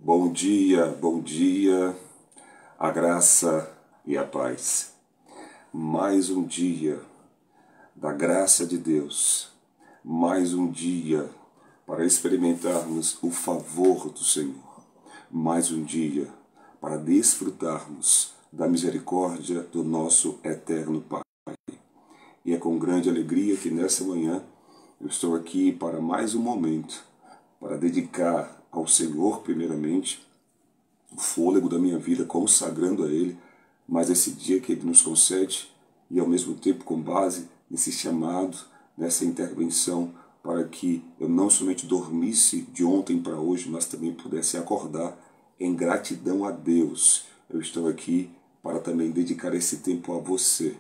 bom dia, a graça e a paz. Mais um dia da graça de Deus, mais um dia para experimentarmos o favor do Senhor, mais um dia para desfrutarmos da misericórdia do nosso eterno Pai. E é com grande alegria que nessa manhã eu estou aqui para mais um momento, para dedicar ao Senhor, primeiramente, o fôlego da minha vida, consagrando a Ele, mas esse dia que Ele nos concede, e ao mesmo tempo com base nesse chamado, nessa intervenção, para que eu não somente dormisse de ontem para hoje, mas também pudesse acordar em gratidão a Deus. Eu estou aqui para também dedicar esse tempo a você.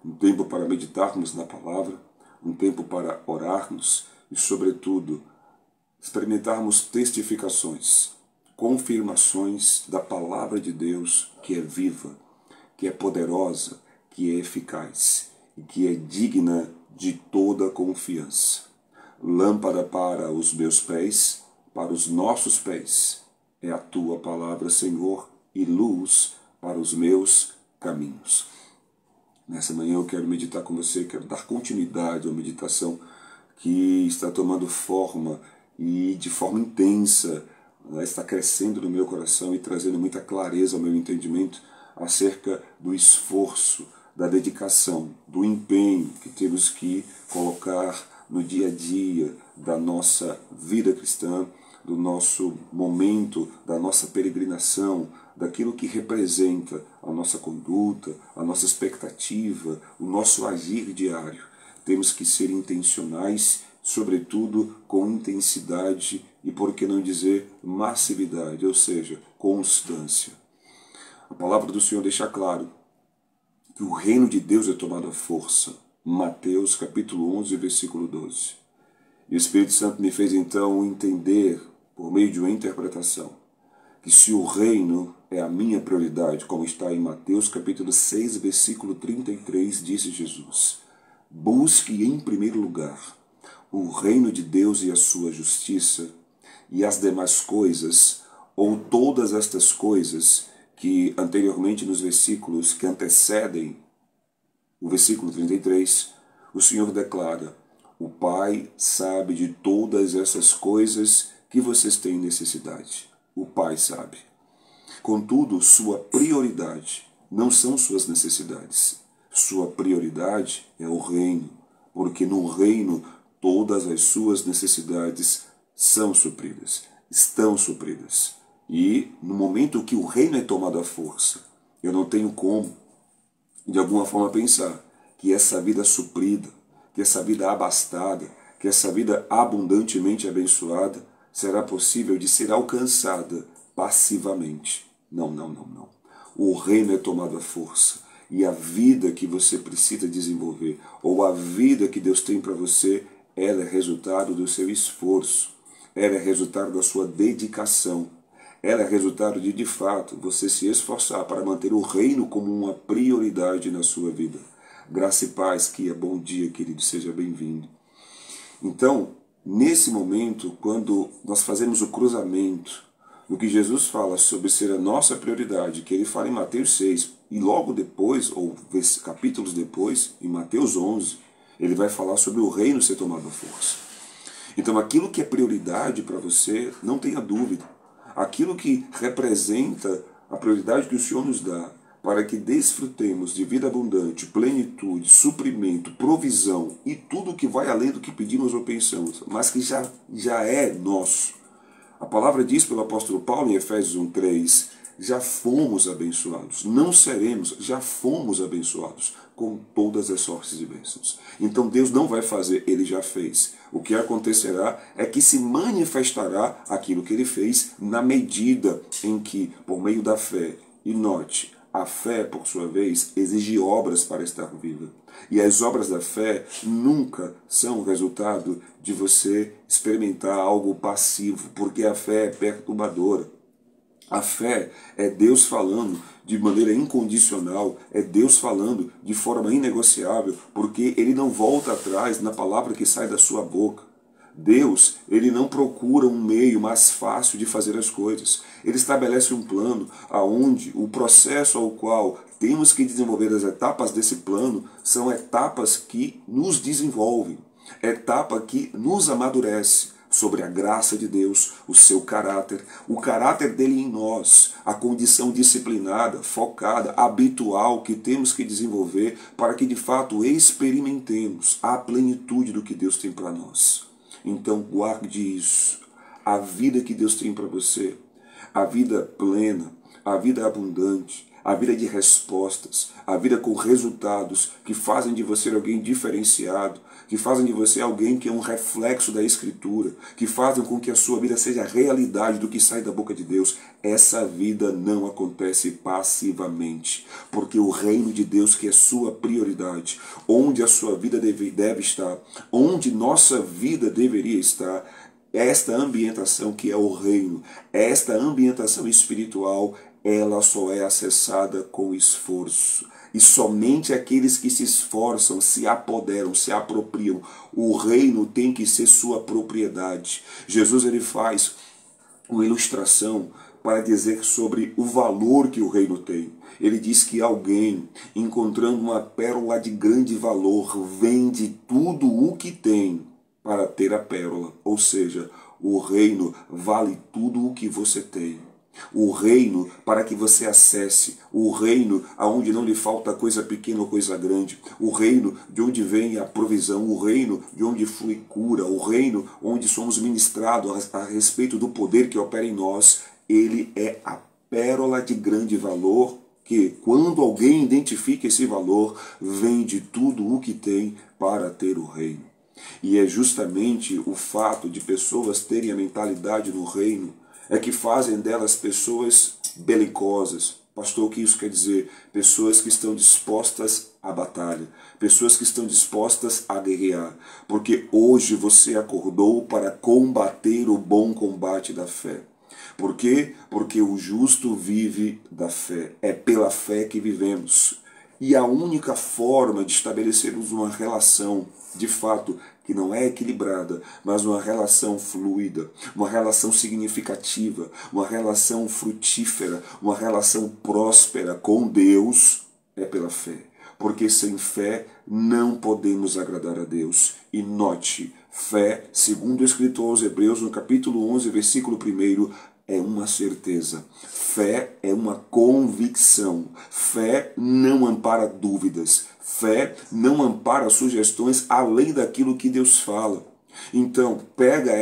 Um tempo para meditarmos na palavra, um tempo para orarmos e, sobretudo, experimentarmos testificações, confirmações da palavra de Deus que é viva, que é poderosa, que é eficaz e que é digna de toda confiança. Lâmpada para os meus pés, para os nossos pés, é a tua palavra, Senhor, e luz para os meus caminhos. Nessa manhã eu quero meditar com você, quero dar continuidade à meditação que está tomando forma e de forma intensa, ela está crescendo no meu coração e trazendo muita clareza ao meu entendimento acerca do esforço, da dedicação, do empenho que temos que colocar no dia a dia da nossa vida cristã, do nosso momento, da nossa peregrinação, daquilo que representa a nossa conduta, a nossa expectativa, o nosso agir diário. Temos que ser intencionais, sobretudo com intensidade e, por que não dizer, massividade, ou seja, constância. A palavra do Senhor deixa claro que o reino de Deus é tomado à força. Mateus capítulo 11, versículo 12. E o Espírito Santo me fez então entender, por meio de uma interpretação, que se o reino é a minha prioridade, como está em Mateus capítulo 6, versículo 33, disse Jesus: busque em primeiro lugar o reino de Deus e a sua justiça, e as demais coisas, ou todas estas coisas que anteriormente nos versículos que antecedem o versículo 33, o Senhor declara: o Pai sabe de todas essas coisas que vocês têm necessidade. O Pai sabe. Contudo, sua prioridade não são suas necessidades. Sua prioridade é o reino, porque no reino todas as suas necessidades são supridas, estão supridas. E no momento que o reino é tomado à força, eu não tenho como, de alguma forma, pensar que essa vida suprida, que essa vida abastada, que essa vida abundantemente abençoada será possível de ser alcançada passivamente. Não. O reino é tomado à força. E a vida que você precisa desenvolver, ou a vida que Deus tem para você, ela é resultado do seu esforço, ela é resultado da sua dedicação, ela é resultado de fato, você se esforçar para manter o reino como uma prioridade na sua vida. Graça e paz, que é bom dia, querido, seja bem-vindo. Então, nesse momento, quando nós fazemos o cruzamento do que Jesus fala sobre ser a nossa prioridade, que ele fala em Mateus 6, e logo depois, ou capítulos depois, em Mateus 11, ele vai falar sobre o reino ser tomado à força. Então, aquilo que é prioridade para você, não tenha dúvida. Aquilo que representa a prioridade que o Senhor nos dá para que desfrutemos de vida abundante, plenitude, suprimento, provisão e tudo que vai além do que pedimos ou pensamos, mas que já é nosso. A palavra diz pelo apóstolo Paulo em Efésios 1:3, já fomos abençoados, não seremos, já fomos abençoados com todas as sortes de bênçãos. Então Deus não vai fazer, Ele já fez. O que acontecerá é que se manifestará aquilo que Ele fez na medida em que, por meio da fé, e note, a fé, por sua vez, exige obras para estar viva. E as obras da fé nunca são o resultado de você experimentar algo passivo, porque a fé é perturbadora. A fé é Deus falando de maneira incondicional, é Deus falando de forma inegociável, porque Ele não volta atrás na palavra que sai da sua boca. Deus, ele não procura um meio mais fácil de fazer as coisas. Ele estabelece um plano aonde o processo ao qual temos que desenvolver as etapas desse plano são etapas que nos desenvolvem, etapa que nos amadurece sobre a graça de Deus, o seu caráter, o caráter dele em nós, a condição disciplinada, focada, habitual que temos que desenvolver para que de fato experimentemos a plenitude do que Deus tem para nós. Então guarde isso. A vida que Deus tem para você, a vida plena, a vida abundante, a vida de respostas, a vida com resultados que fazem de você alguém diferenciado, que fazem de você alguém que é um reflexo da Escritura, que fazem com que a sua vida seja a realidade do que sai da boca de Deus. Essa vida não acontece passivamente, porque o reino de Deus, que é sua prioridade, onde a sua vida deve estar, onde nossa vida deveria estar, esta ambientação que é o reino, esta ambientação espiritual, ela só é acessada com esforço. E somente aqueles que se esforçam, se apoderam, se apropriam. O reino tem que ser sua propriedade. Jesus, ele faz uma ilustração para dizer sobre o valor que o reino tem. Ele diz que alguém, encontrando uma pérola de grande valor, vende tudo o que tem para ter a pérola. Ou seja, o reino vale tudo o que você tem. O reino para que você acesse, o reino aonde não lhe falta coisa pequena ou coisa grande, o reino de onde vem a provisão, o reino de onde flui cura, o reino onde somos ministrados a respeito do poder que opera em nós. Ele é a pérola de grande valor que, quando alguém identifica esse valor, vende tudo o que tem para ter o reino. E é justamente o fato de pessoas terem a mentalidade no reino é que fazem delas pessoas belicosas. Pastor, o que isso quer dizer? Pessoas que estão dispostas à batalha, pessoas que estão dispostas a guerrear, porque hoje você acordou para combater o bom combate da fé. Por quê? Porque o justo vive da fé. É pela fé que vivemos. E a única forma de estabelecermos uma relação, de fato, que não é equilibrada, mas uma relação fluida, uma relação significativa, uma relação frutífera, uma relação próspera com Deus, é pela fé. Porque sem fé não podemos agradar a Deus. E note, fé, segundo o escritor aos Hebreus, no capítulo 11, versículo 1, é uma certeza. Fé é uma convicção. Fé não ampara dúvidas. Fé não ampara sugestões além daquilo que Deus fala. Então, pega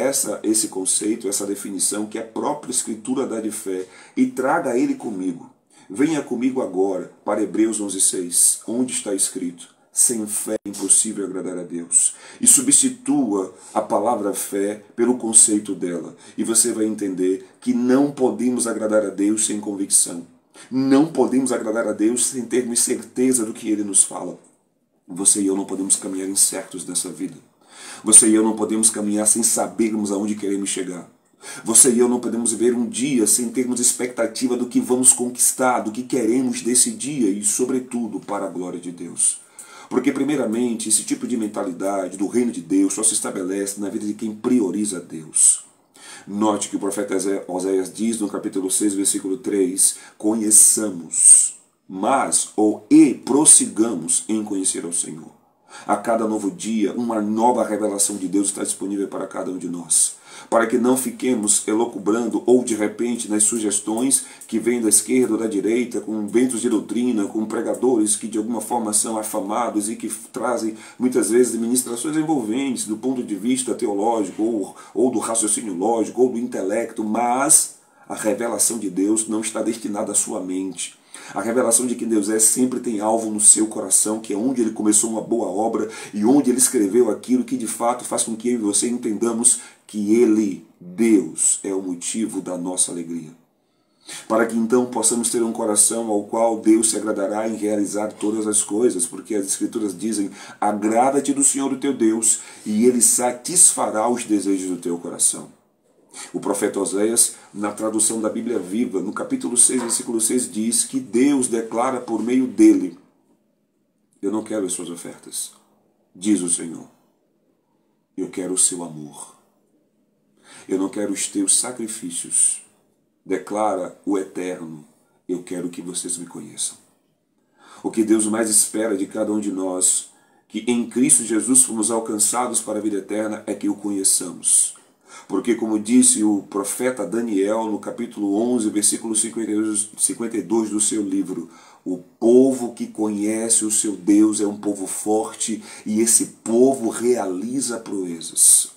esse conceito, essa definição que a própria Escritura dá de fé e traga ele comigo. Venha comigo agora para Hebreus 11:6, onde está escrito: sem fé é impossível agradar a Deus. E substitua a palavra fé pelo conceito dela. E você vai entender que não podemos agradar a Deus sem convicção. Não podemos agradar a Deus sem termos certeza do que Ele nos fala. Você e eu não podemos caminhar incertos nessa vida. Você e eu não podemos caminhar sem sabermos aonde queremos chegar. Você e eu não podemos viver um dia sem termos expectativa do que vamos conquistar, do que queremos desse dia e, sobretudo, para a glória de Deus. Porque, primeiramente, esse tipo de mentalidade do reino de Deus só se estabelece na vida de quem prioriza Deus. Note que o profeta Oséias diz no capítulo 6, versículo 3, conheçamos, e prossigamos em conhecer ao Senhor. A cada novo dia, uma nova revelação de Deus está disponível para cada um de nós. Para que não fiquemos elucubrando ou de repente nas sugestões que vêm da esquerda ou da direita, com ventos de doutrina, com pregadores que de alguma forma são afamados e que trazem muitas vezes ministrações envolventes do ponto de vista teológico ou do raciocínio lógico ou do intelecto, mas a revelação de Deus não está destinada à sua mente. A revelação de quem Deus é sempre tem alvo no seu coração, que é onde Ele começou uma boa obra e onde Ele escreveu aquilo que de fato faz com que eu e você entendamos que Ele, Deus, é o motivo da nossa alegria. Para que então possamos ter um coração ao qual Deus se agradará em realizar todas as coisas, porque as Escrituras dizem: agrada-te do Senhor o teu Deus, e Ele satisfará os desejos do teu coração. O profeta Oséias, na tradução da Bíblia Viva, no capítulo 6, versículo 6, diz que Deus declara por meio dele: eu não quero as suas ofertas, diz o Senhor, eu quero o seu amor. Eu não quero os teus sacrifícios. Declara o Eterno, eu quero que vocês me conheçam. O que Deus mais espera de cada um de nós, que em Cristo Jesus fomos alcançados para a vida eterna, é que o conheçamos. Porque, como disse o profeta Daniel, no capítulo 11, versículo 52 do seu livro, o povo que conhece o seu Deus é um povo forte e esse povo realiza proezas.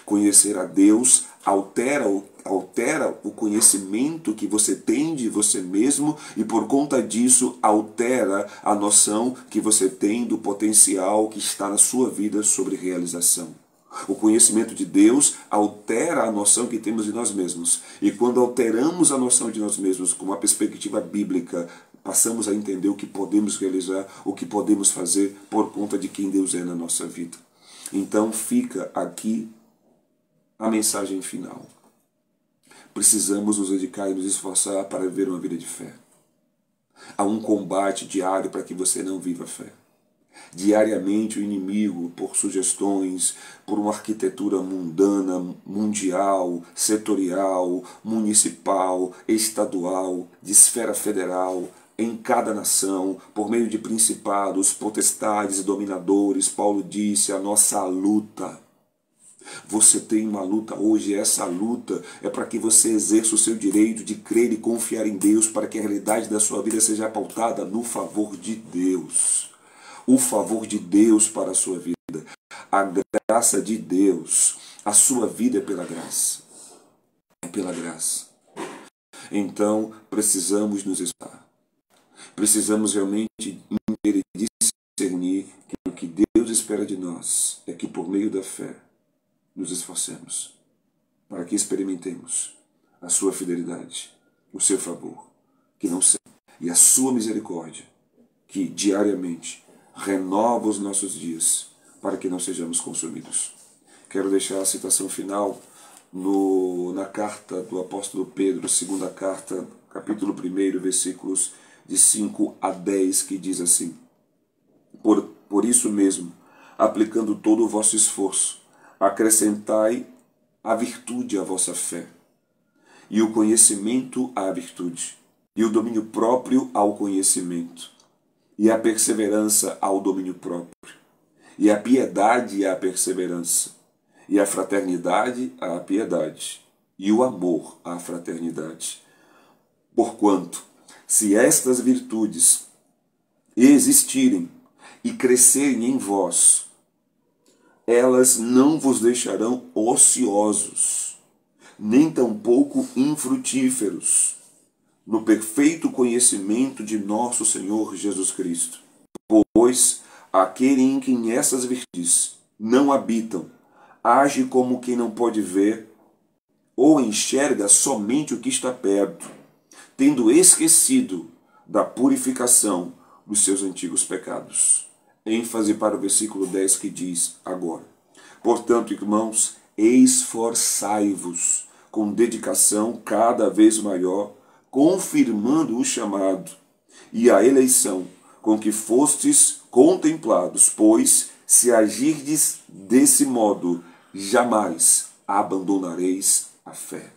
Conhecer a Deus altera o conhecimento que você tem de você mesmo e, por conta disso, altera a noção que você tem do potencial que está na sua vida sobre realização. O conhecimento de Deus altera a noção que temos de nós mesmos. E quando alteramos a noção de nós mesmos com uma perspectiva bíblica, passamos a entender o que podemos realizar, o que podemos fazer por conta de quem Deus é na nossa vida. Então fica aqui a mensagem final. Precisamos nos dedicar e nos esforçar para viver uma vida de fé. Há um combate diário para que você não viva a fé. Diariamente o inimigo, por sugestões, por uma arquitetura mundana, mundial, setorial, municipal, estadual, de esfera federal, em cada nação, por meio de principados, potestades e dominadores, Paulo disse, a nossa luta. Você tem uma luta hoje, essa luta é para que você exerça o seu direito de crer e confiar em Deus, para que a realidade da sua vida seja pautada no favor de Deus. O favor de Deus para a sua vida, a graça de Deus, a sua vida é pela graça. É pela graça. Então, precisamos nos esforçar. Precisamos realmente entender e discernir que o que Deus espera de nós é que, por meio da fé, nos esforcemos para que experimentemos a sua fidelidade, o seu favor, que não seja, e a sua misericórdia, que diariamente renova os nossos dias para que não sejamos consumidos. Quero deixar a citação final na carta do apóstolo Pedro, segunda carta, capítulo 1, versículos de 5 a 10, que diz assim: Por isso mesmo, aplicando todo o vosso esforço, acrescentai a virtude à vossa fé, e o conhecimento à virtude, e o domínio próprio ao conhecimento, e a perseverança ao domínio próprio, e a piedade à perseverança, e a fraternidade à piedade, e o amor à fraternidade. Porquanto, se estas virtudes existirem e crescerem em vós, elas não vos deixarão ociosos, nem tampouco infrutíferos, no perfeito conhecimento de nosso Senhor Jesus Cristo. Pois aquele em quem essas virtudes não habitam, age como quem não pode ver, ou enxerga somente o que está perto, tendo esquecido da purificação dos seus antigos pecados. ênfase para o versículo 10 que diz agora: portanto, irmãos, esforçai-vos com dedicação cada vez maior, confirmando o chamado e a eleição com que fostes contemplados, pois, se agirdes desse modo, jamais abandonareis a fé.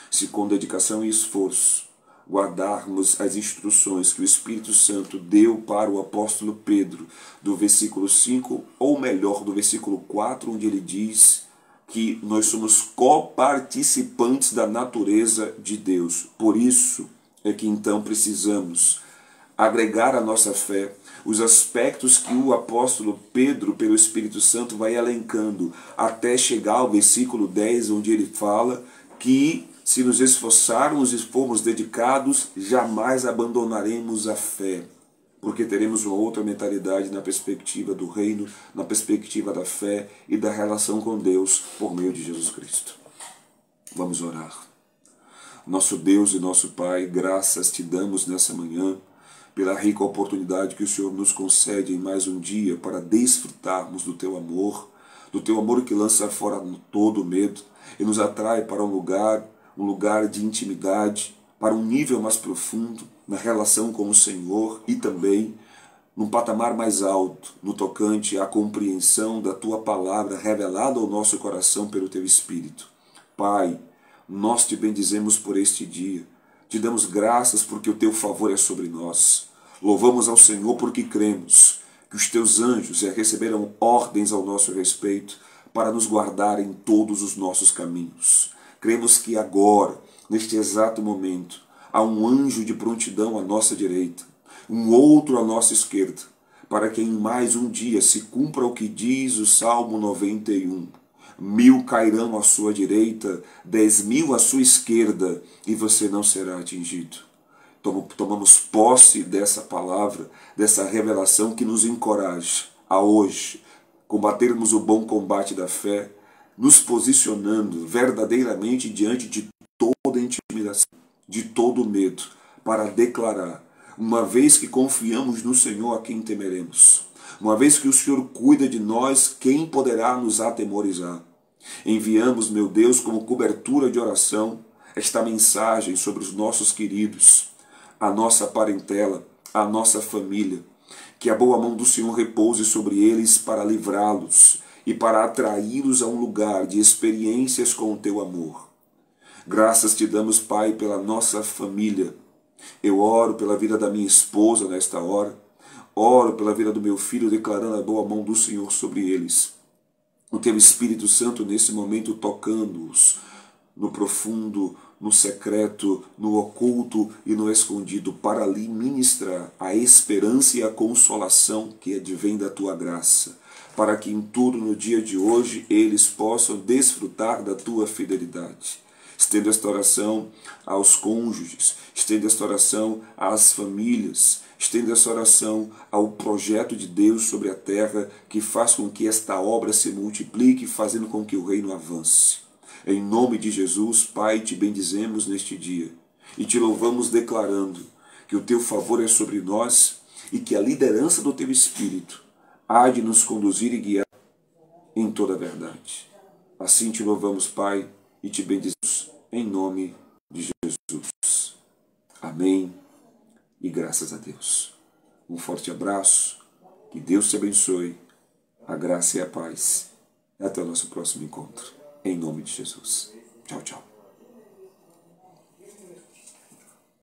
Se com dedicação e esforço guardarmos as instruções que o Espírito Santo deu para o apóstolo Pedro, do versículo 5, ou melhor, do versículo 4, onde ele diz que nós somos coparticipantes da natureza de Deus. Por isso é que então precisamos agregar à nossa fé os aspectos que o apóstolo Pedro, pelo Espírito Santo, vai elencando, até chegar ao versículo 10, onde ele fala que se nos esforçarmos e formos dedicados, jamais abandonaremos a fé, porque teremos uma outra mentalidade na perspectiva do reino, na perspectiva da fé e da relação com Deus por meio de Jesus Cristo. Vamos orar. Nosso Deus e nosso Pai, graças te damos nessa manhã pela rica oportunidade que o Senhor nos concede em mais um dia para desfrutarmos do teu amor que lança fora todo medo e nos atrai para um lugar de intimidade, para um nível mais profundo na relação com o Senhor e também num patamar mais alto, no tocante à compreensão da Tua palavra revelada ao nosso coração pelo Teu Espírito. Pai, nós te bendizemos por este dia. Te damos graças porque o teu favor é sobre nós. Louvamos ao Senhor porque cremos que os teus anjos receberam ordens ao nosso respeito para nos guardar em todos os nossos caminhos. Cremos que agora, neste exato momento, há um anjo de prontidão à nossa direita, um outro à nossa esquerda, para que em mais um dia se cumpra o que diz o Salmo 91. 1000 cairão à sua direita, 10.000 à sua esquerda, e você não será atingido. Tomamos posse dessa palavra, dessa revelação que nos encoraja a hoje combatermos o bom combate da fé, nos posicionando verdadeiramente diante de toda intimidação, de todo medo, para declarar: uma vez que confiamos no Senhor, a quem temeremos? Uma vez que o Senhor cuida de nós, quem poderá nos atemorizar? Enviamos, meu Deus, como cobertura de oração, esta mensagem sobre os nossos queridos, a nossa parentela, a nossa família. Que a boa mão do Senhor repouse sobre eles para livrá-los e para atraí-los a um lugar de experiências com o teu amor. Graças te damos, Pai, pela nossa família. Eu oro pela vida da minha esposa nesta hora. Oro pela vida do meu filho, declarando a boa mão do Senhor sobre eles. O teu Espírito Santo nesse momento tocando-os no profundo, no secreto, no oculto e no escondido, para ali ministrar a esperança e a consolação que advém da tua graça, para que em tudo no dia de hoje eles possam desfrutar da tua fidelidade. Estendo esta oração aos cônjuges, estendo esta oração às famílias, estendo essa oração ao projeto de Deus sobre a terra, que faz com que esta obra se multiplique, fazendo com que o reino avance. Em nome de Jesus, Pai, te bendizemos neste dia e te louvamos declarando que o teu favor é sobre nós e que a liderança do teu Espírito há de nos conduzir e guiar em toda a verdade. Assim te louvamos, Pai, e te bendizemos em nome de Jesus. Amém e graças a Deus. Um forte abraço, que Deus te abençoe, a graça e a paz. Até o nosso próximo encontro. Em nome de Jesus. Tchau, tchau.